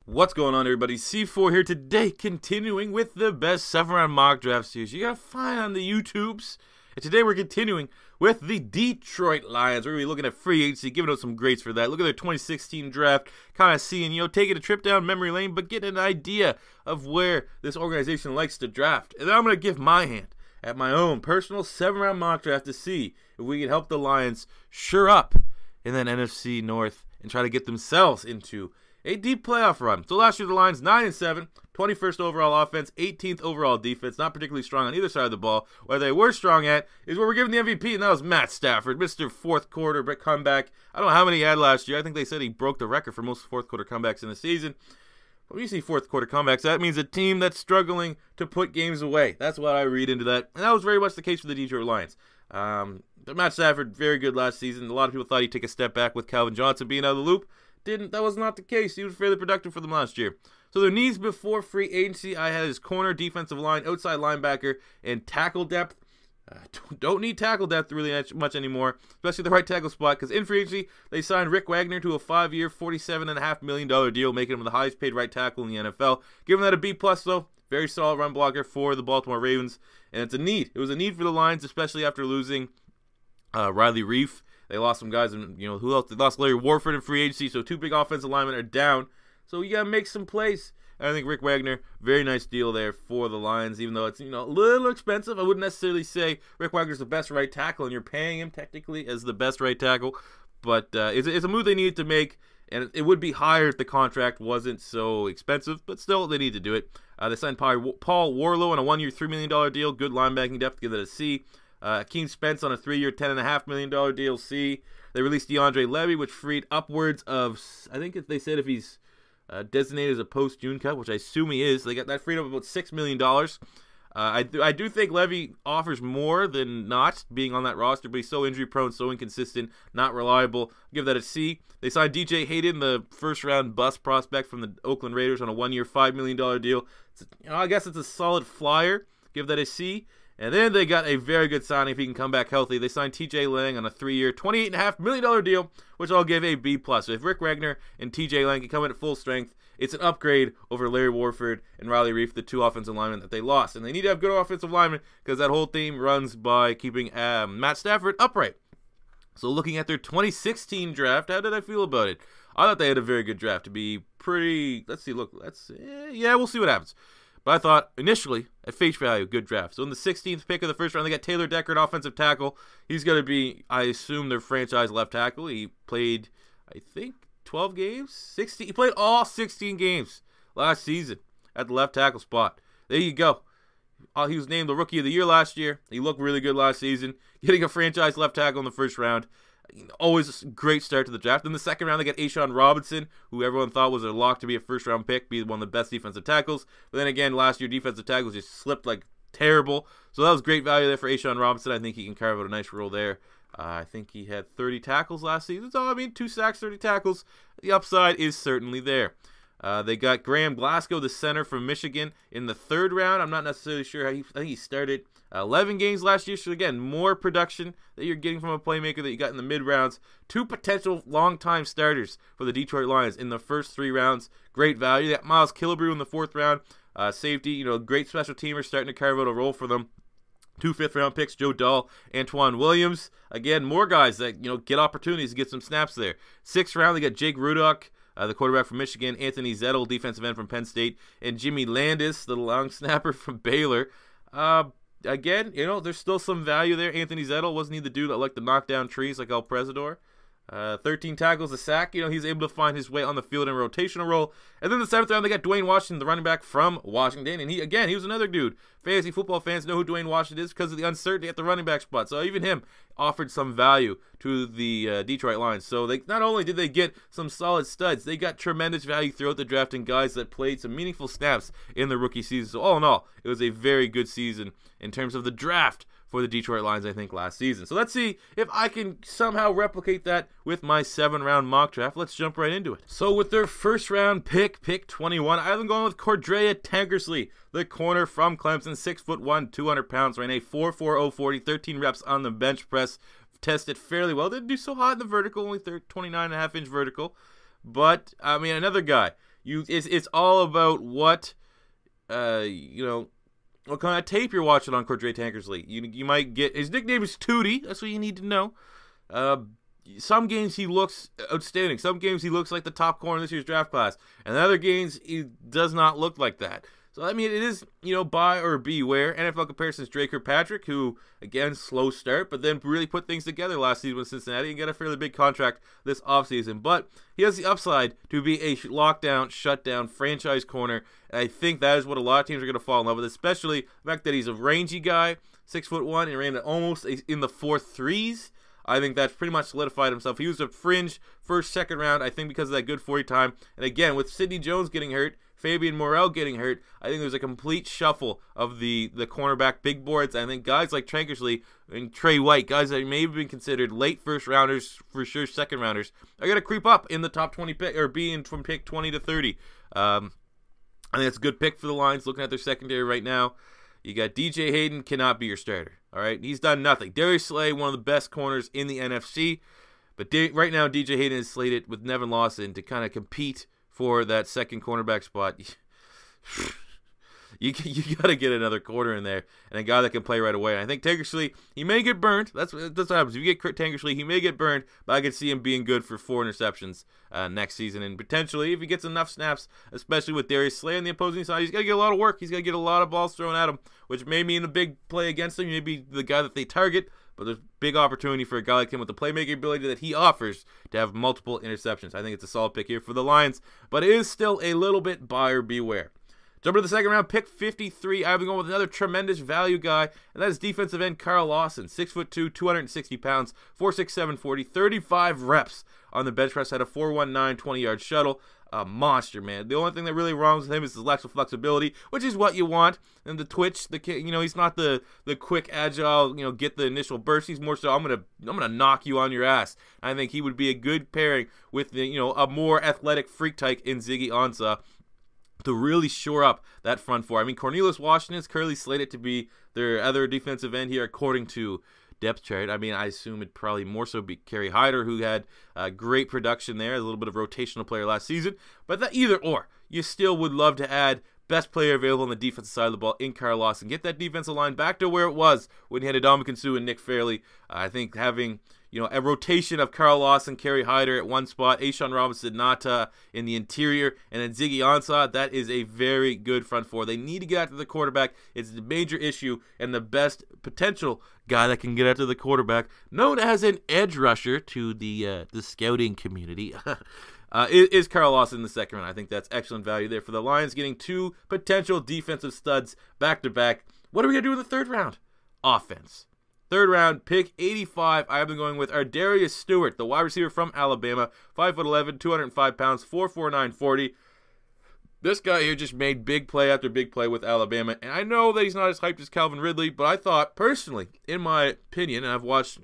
What's going on, everybody? C4 here today, continuing with the best 7-round mock draft series you gotta find on the YouTubes. And today we're continuing with the Detroit Lions. We're gonna be looking at free agency, giving out some grades for that. Look at their 2016 draft, kind of seeing, taking a trip down memory lane, but getting an idea of where this organization likes to draft. And then I'm gonna give my hand at my own personal 7-round mock draft to see if we can help the Lions shore up in that NFC North and try to get themselves into a deep playoff run. So last year the Lions 9-7, 21st overall offense, 18th overall defense, not particularly strong on either side of the ball. Where they were strong at is where we're giving the MVP, and that was Matt Stafford, Mr. Fourth Quarter comeback. I don't know how many he had last year. I think they said he broke the record for most fourth quarter comebacks in the season. But when you see fourth quarter comebacks, that means a team that's struggling to put games away. That's what I read into that, and that was very much the case for the Detroit Lions. Matt Stafford, very good last season. A lot of people thought he'd take a step back with Calvin Johnson being out of the loop. That was not the case. He was fairly productive for them last year. So their needs before free agency, I had his corner, defensive line, outside linebacker, and tackle depth. Don't need tackle depth really much anymore, especially the right tackle spot, because in free agency, they signed Rick Wagner to a 5-year, $47.5 million deal, making him the highest paid right tackle in the NFL. Giving that a B+, though. Very solid run blocker for the Baltimore Ravens, and it's a need. It was a need for the Lions, especially after losing Riley Reef. They lost some guys, and who else? They lost Larry Warford in free agency, so two big offensive linemen are down. So you gotta make some plays. And I think Rick Wagner, very nice deal there for the Lions, even though it's a little expensive. I wouldn't necessarily say Rick Wagner's the best right tackle, and you're paying him technically as the best right tackle. But it's a move they needed to make, and it would be higher if the contract wasn't so expensive. But still, they need to do it. They signed Paul Warlow on a 1-year, $3 million deal. Good linebacking depth, give it a C. Keem Spence on a 3-year, $10.5 million deal, C. They released DeAndre Levy, which freed upwards of, I think they said if he's designated as a post-June cut, which I assume he is, they got that freed up about $6 million. I do think Levy offers more than not being on that roster, but he's so injury-prone, so inconsistent, not reliable. I'll give that a C. They signed DJ Hayden, the first-round bust prospect from the Oakland Raiders, on a 1-year, $5 million deal. I guess it's a solid flyer. Give that a C. And then they got a very good signing if he can come back healthy. They signed TJ Lang on a 3-year, $28.5 million deal, which I'll give a B+. So if Rick Wagner and TJ Lang can come in at full strength, it's an upgrade over Larry Warford and Riley Reef, the two offensive linemen that they lost. And they need to have good offensive linemen because that whole team runs by keeping Matt Stafford upright. So looking at their 2016 draft, how did I feel about it? I thought they had a very good draft to be pretty, yeah, we'll see what happens. But I thought, initially, at face value, good draft. So in the 16th pick of the first round, they got Taylor Decker, an offensive tackle. He's going to be, I assume, their franchise left tackle. He played, I think, 12 games? 16. He played all 16 games last season at the left tackle spot. There you go. He was named the Rookie of the Year last year. He looked really good last season. Getting a franchise left tackle in the first round. Always a great start to the draft. In the second round, they got A'Shawn Robinson, who everyone thought was a lock to be a first-round pick, be one of the best defensive tackles. But then again, last year, defensive tackles just slipped like terrible. So that was great value there for A'Shawn Robinson. I think he can carve out a nice role there. I think he had 30 tackles last season. So, 2 sacks, 30 tackles. The upside is certainly there. They got Graham Glasgow, the center from Michigan, in the third round. I'm not necessarily sure I think he started 11 games last year. So, again, more production that you're getting from a playmaker that you got in the mid-rounds. 2 potential long-time starters for the Detroit Lions in the first 3 rounds. Great value. They got Miles Killebrew in the 4th round. Safety, great special teamer starting to carve out a role for them. 2 5th-round picks, Joe Dahl, Antoine Williams. Again, more guys that, get opportunities to get some snaps there. 6th round, they got Jake Rudock, the quarterback from Michigan, Anthony Zettel, defensive end from Penn State, and Jimmy Landis, the long snapper from Baylor. Again, there's still some value there. Anthony Zettel, wasn't he the dude that liked to knock down trees like El Presidor? 13 tackles, a sack. He's able to find his way on the field in a rotational role. And then the 7th round, they got Dwayne Washington, the running back from Washington. And he was another dude. Fantasy football fans know who Dwayne Washington is because of the uncertainty at the running back spot. So even him offered some value to the Detroit Lions. So they not only did they get some solid studs, they got tremendous value throughout the draft and guys that played some meaningful snaps in the rookie season. So all in all, it was a very good season in terms of the draft for the Detroit Lions, I think, last season. So let's see if I can somehow replicate that with my 7-round mock draft. Let's jump right into it. So with their first round pick 21, I have them going with Cordrea Tankersley, the corner from Clemson, 6'1", 200 pounds, ran a 4.40 40, 13 reps on the bench press, tested fairly well. Didn't do so hot in the vertical, only 29.5-inch vertical. But, another guy. It's all about what what kind of tape you're watching on Cordray Tankersley. You might get his nickname is Tootie. That's what you need to know. Some games he looks outstanding. Some games he looks like the top corner in this year's draft class, and other games he does not look like that. So I mean, it is buy or beware. NFL comparisons: Drake Kirkpatrick, who again slow start, but then really put things together last season with Cincinnati and got a fairly big contract this offseason. But he has the upside to be a lockdown, shutdown franchise corner. And I think that is what a lot of teams are going to fall in love with, especially the fact that he's a rangy guy, 6'1", and ran almost in the 4.3s. I think that's pretty much solidified himself. He was a fringe first, second round, I think, because of that good 40 time. And again, with Sidney Jones getting hurt, Fabian Morrell getting hurt, I think there's a complete shuffle of the cornerback big boards. I think guys like Tankersley and Trey White, guys that may have been considered late first rounders, for sure second rounders, are going to creep up in the top 20 pick, or be in from pick 20 to 30. I think that's a good pick for the Lions. Looking at their secondary right now, you got DJ Hayden, cannot be your starter. All right, he's done nothing. Darius Slay, one of the best corners in the NFC, but right now DJ Hayden is slated with Nevin Lawson to kind of compete for that second cornerback spot. You got to get another corner in there and a guy that can play right away. And I think Tankersley, he may get burned. That's what happens. If you get Tankersley, he may get burned, but I could see him being good for 4 interceptions next season. And potentially, if he gets enough snaps, especially with Darius Slay on the opposing side, he's got to get a lot of work. He's got to get a lot of balls thrown at him, which may mean a big play against him. He may be the guy that they target, but there's big opportunity for a guy like him with the playmaking ability that he offers to have multiple interceptions. I think it's a solid pick here for the Lions, but it is still a little bit buyer beware. Jump to the second round, pick 53. I've been going with another tremendous value guy, and that is defensive end Carl Lawson. 6'2", 260 pounds, 4'6", 40, 35 reps on the bench press, had a 4.19 20-yard shuttle. A monster, man. The only thing that really wrong with him is his lack of flexibility, which is what you want. And the twitch, he's not the quick, agile, get the initial burst. He's more so, I'm gonna knock you on your ass. I think he would be a good pairing with a more athletic freak type in Ziggy Ansah to really shore up that front four. I mean, Cornelius Washington is currently slated to be their other defensive end here, according to depth chart. I mean, I assume it'd probably more so be Kerry Hyder, who had great production there, a little bit of rotational player last season. But that either or, you still would love to add best player available on the defensive side of the ball in Carl Lawson. Get that defensive line back to where it was when he had Ndamukong Suh and Nick Fairley. I think having a rotation of Carl Lawson, Kerry Hyder at one spot, A'Shawn Robinson-Nata in the interior, and then Ziggy Ansah, that is a very good front four. They need to get after the quarterback. It's the major issue, and the best potential guy that can get after the quarterback, known as an edge rusher to the scouting community, is Carl Lawson in the second round. I think that's excellent value there for the Lions, getting 2 potential defensive studs back-to-back. What are we going to do in the third round? Offense. Third round, pick 85. I have been going with Ardarius Stewart, the wide receiver from Alabama, 5'11", 205 pounds, 4.49 40. This guy here just made big play after big play with Alabama, and I know that he's not as hyped as Calvin Ridley, but I thought, personally, in my opinion, and I've watched,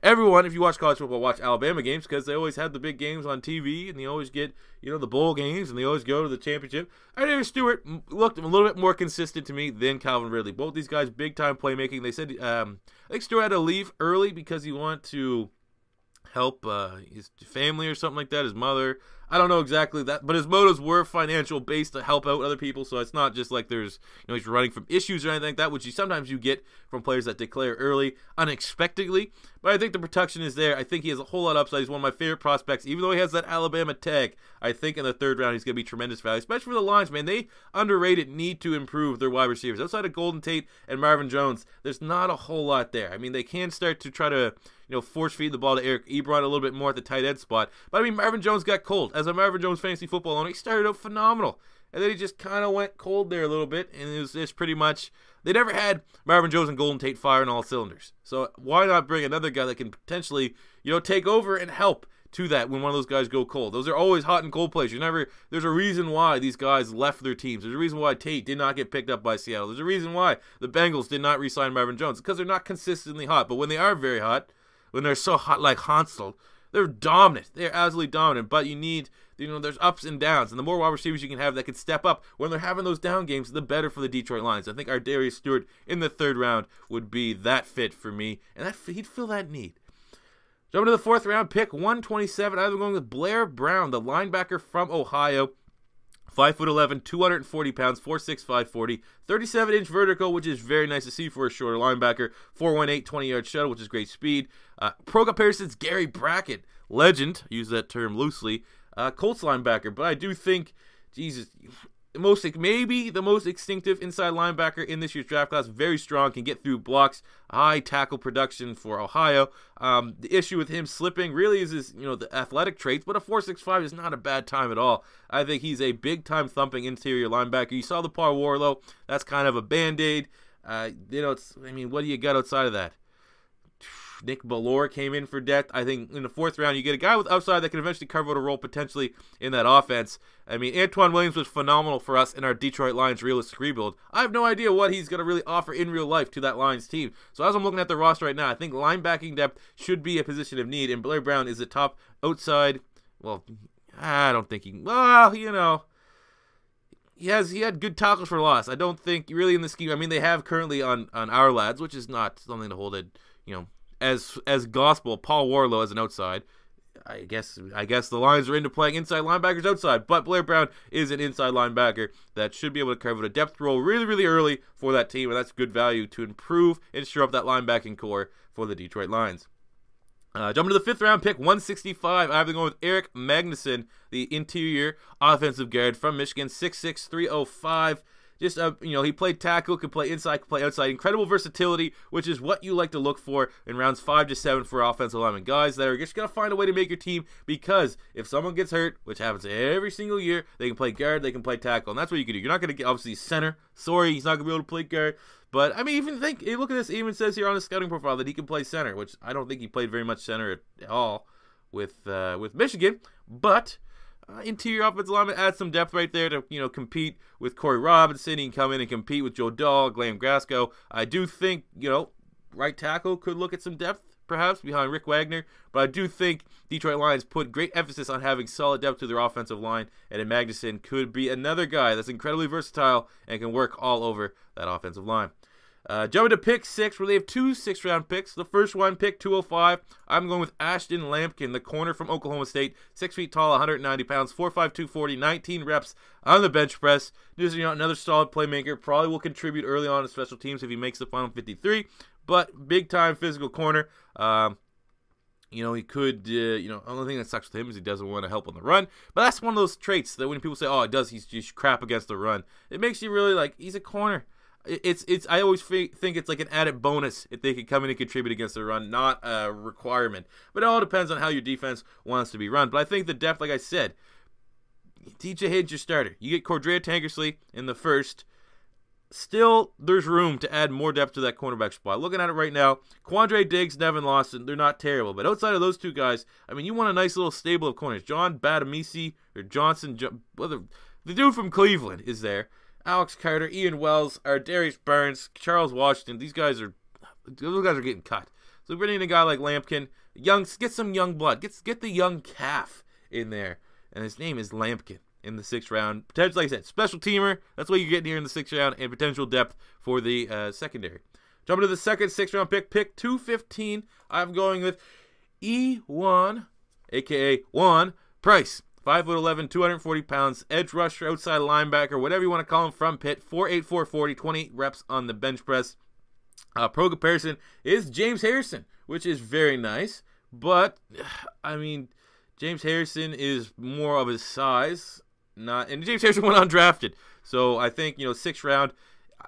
everyone, if you watch college football, watch Alabama games, because they always have the big games on TV, and they always get, the bowl games, and they always go to the championship. Ardarius Stewart looked a little bit more consistent to me than Calvin Ridley. Both these guys, big-time playmaking. They said, I think Stewart had to leave early because he wanted to help his family or something like that, his mother. I don't know exactly that, but his motives were financial based to help out other people, so it's not just like there's, he's running from issues or anything like that, which sometimes you get from players that declare early unexpectedly. But I think the protection is there. I think he has a whole lot of upside. He's one of my favorite prospects. Even though he has that Alabama tag, I think in the third round he's going to be tremendous value, especially for the Lions, man. They underrated need to improve their wide receivers. Outside of Golden Tate and Marvin Jones, there's not a whole lot there. I mean, they can start to try to force feed the ball to Eric Ebron a little bit more at the tight end spot. But I mean, Marvin Jones got cold. As a Marvin Jones fantasy football owner, he started out phenomenal. And then he just kind of went cold there a little bit. And it was just pretty much, they never had Marvin Jones and Golden Tate firing all cylinders. So why not bring another guy that can potentially, take over and help to that when one of those guys go cold? Those are always hot and cold plays. There's a reason why these guys left their teams. There's a reason why Tate did not get picked up by Seattle. There's a reason why the Bengals did not re-sign Marvin Jones, because they're not consistently hot. But when they are very hot, when they're so hot like Hansel, they're dominant. They're absolutely dominant. But you need, there's ups and downs. And the more wide receivers you can have that can step up when they're having those down games, the better for the Detroit Lions. I think Ardarius Stewart in the third round would be that fit for me. And he'd fill that need. Jumping to the 4th round, pick 127. I'm going with Blair Brown, the linebacker from Ohio. 5'11", 240 pounds, 4'6", 540, 37-inch vertical, which is very nice to see for a shorter linebacker. 4'18", 20-yard shuttle, which is great speed. Pro comparisons, Gary Brackett, legend, use that term loosely, Colts linebacker. But I do think, Jesus, maybe the most instinctive inside linebacker in this year's draft class. Very strong, can get through blocks, high tackle production for Ohio. The issue with him slipping really is his, the athletic traits, but a 4.65 is not a bad time at all. I think he's a big-time thumping interior linebacker. You saw the Paul Warlow. That's kind of a Band-Aid. What do you got outside of that? Nick Ballore came in for depth. I think in the 4th round, you get a guy with upside that can eventually cover out a role potentially in that offense. Antoine Williams was phenomenal for us in our Detroit Lions realistic rebuild. I have no idea what he's going to really offer in real life to that Lions team. So as I'm looking at the roster right now, I think linebacking depth should be a position of need, and Blair Brown is the top outside. Well, I don't think he had good tackles for loss. I don't think really in the scheme. They have currently on our lads, which is not something to hold it, as gospel, Paul Warlow as an outside. I guess the Lions are into playing inside linebackers outside, but Blair Brown is an inside linebacker that should be able to cover a depth role really, really early for that team, and that's good value to improve and shore up that linebacking core for the Detroit Lions. Jumping to the 5th round, pick 165. I have to go with Eric Magnuson, the interior offensive guard from Michigan, 6'6", 305. Just, he played tackle, could play inside, could play outside. Incredible versatility, which is what you like to look for in rounds 5 to 7 for offensive linemen. Guys that are just going to find a way to make your team, because if someone gets hurt, which happens every single year, they can play guard, they can play tackle, and that's what you can do. You're not going to get, obviously, center. Sorry, he's not going to be able to play guard. But, even look at this. It even says here on his scouting profile that he can play center, which I don't think he played very much center at all with Michigan. But interior offensive lineman adds some depth right there to compete with Corey Robinson. He can come in and compete with Joe Dahl, Graham Glasgow. I do think right tackle could look at some depth perhaps behind Rick Wagner, but I do think Detroit Lions put great emphasis on having solid depth to their offensive line, and Magnuson could be another guy that's incredibly versatile and can work all over that offensive line. Jumping to pick 6, where they have 2 6th-round picks. The first one, pick 205. I'm going with Ashton Lampkin, the corner from Oklahoma State. 6 feet tall, 190 pounds, 4'5", 240, 19 reps on the bench press. Just, another solid playmaker. Probably will contribute early on in special teams if he makes the final 53. But big-time physical corner. He could, the only thing that sucks with him is he doesn't want to help on the run. But that's one of those traits that when people say, oh, he's just crap against the run, it makes you really he's a corner. I always think it's like an added bonus if they can come in and contribute against the run, not a requirement. But it all depends on how your defense wants to be run. But I think the depth, like I said, TJ Hayden's your starter. You get Cordrea Tankersley in the first. Still, there's room to add more depth to that cornerback spot. Looking at it right now, Quandre Diggs, Nevin Lawson, they're not terrible. But outside of those two guys, you want a nice little stable of corners. John Badamisi or Johnson, the dude from Cleveland is there. Alex Carter, Ian Wells, Darius Burns, Charles Washington. Those guys are getting cut. So bringing in a guy like Lampkin, get some young blood. Get the young calf in there. And his name is Lampkin in the 6th round. Potentially, like I said, special teamer. That's what you're getting here in the 6th round, and potential depth for the secondary. Jumping to the 2nd 6th round pick 215. I'm going with E1, a.k.a. Juan Price. 5'11", 240 pounds, edge rusher, outside linebacker, whatever you want to call him, from Pitt. 4'8", 440, 28 reps on the bench press. Pro comparison is James Harrison, which is very nice. But, James Harrison is more of his size. And James Harrison went undrafted. So I think, 6th round,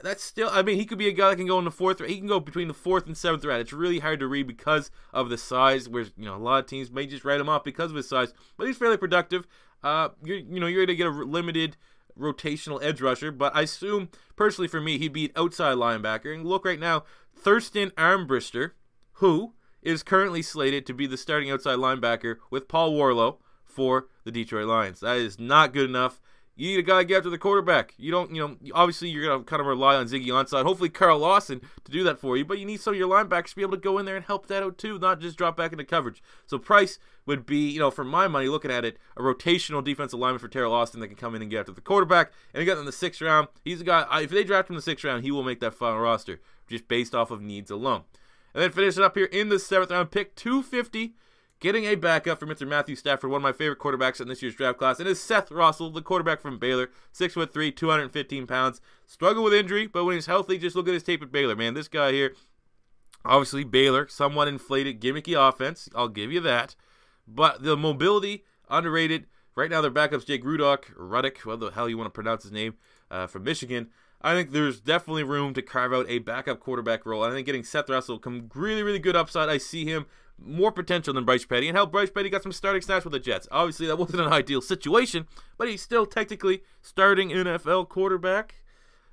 that's still, he could be a guy that can go in the 4th round. He can go between the 4th and 7th round. It's really hard to read because of the size, where, a lot of teams may just write him off because of his size. But he's fairly productive. You're going to get a limited rotational edge rusher, but I assume, personally for me, he'd be an outside linebacker. And look right now, Thurston Armbrister, who is currently slated to be the starting outside linebacker with Paul Warlow for the Detroit Lions. That is not good enough. You need a guy to get after the quarterback. You don't, obviously you're going to kind of rely on Ziggy Onside, hopefully Carl Lawson to do that for you, but you need some of your linebackers to be able to go in there and help that out too, not just drop back into coverage. So Price would be, for my money, looking at it, a rotational defensive lineman for Terrell Austin that can come in and get after the quarterback. And he got in the 6th round. He's a guy, if they draft him in the 6th round, he will make that final roster, just based off of needs alone. And then finish it up here in the 7th round, pick 250. getting a backup for Mr. Matthew Stafford, one of my favorite quarterbacks in this year's draft class, and is Seth Russell, the quarterback from Baylor, 6'3", 215 pounds. Struggled with injury, but when he's healthy, just look at his tape at Baylor, man. This guy here, obviously Baylor, somewhat inflated, gimmicky offense. I'll give you that. But the mobility, underrated. Right now, their backup's Jake Ruddock, what the hell you want to pronounce his name, from Michigan. I think there's definitely room to carve out a backup quarterback role. I think getting Seth Russell come really, really good upside. I see him more potential than Bryce Petty. And hell, Bryce Petty got some starting snaps with the Jets. Obviously, that wasn't an ideal situation, but he's still technically starting NFL quarterback.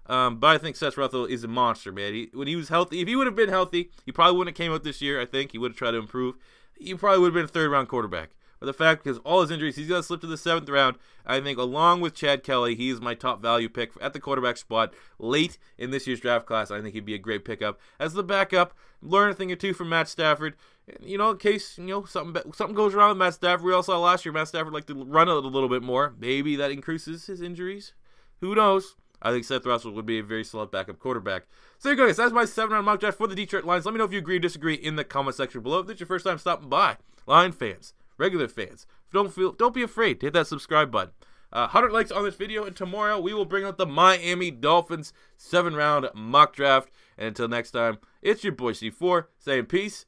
But I think Seth Russell is a monster, man. When he was healthy, if he would have been healthy, he probably wouldn't have came out this year, I think. He would have tried to improve. He probably would have been a third-round quarterback. But the fact, because all his injuries, he's going to slip to the 7th round. I think along with Chad Kelly, he is my top value pick at the quarterback spot late in this year's draft class. I think he'd be a great pickup. As the backup, learn a thing or two from Matt Stafford. You know, in case, something goes wrong with Matt Stafford. We all saw last year Matt Stafford liked to run a little bit more. Maybe that increases his injuries. Who knows? I think Seth Russell would be a very solid backup quarterback. So there you go, guys. That's my 7-round mock draft for the Detroit Lions. Let me know if you agree or disagree in the comment section below. If this is your first time stopping by, Lion fans, regular fans, don't be afraid to hit that subscribe button. 100 likes on this video, and tomorrow we will bring out the Miami Dolphins 7-round mock draft. And until next time, it's your boy C4 saying peace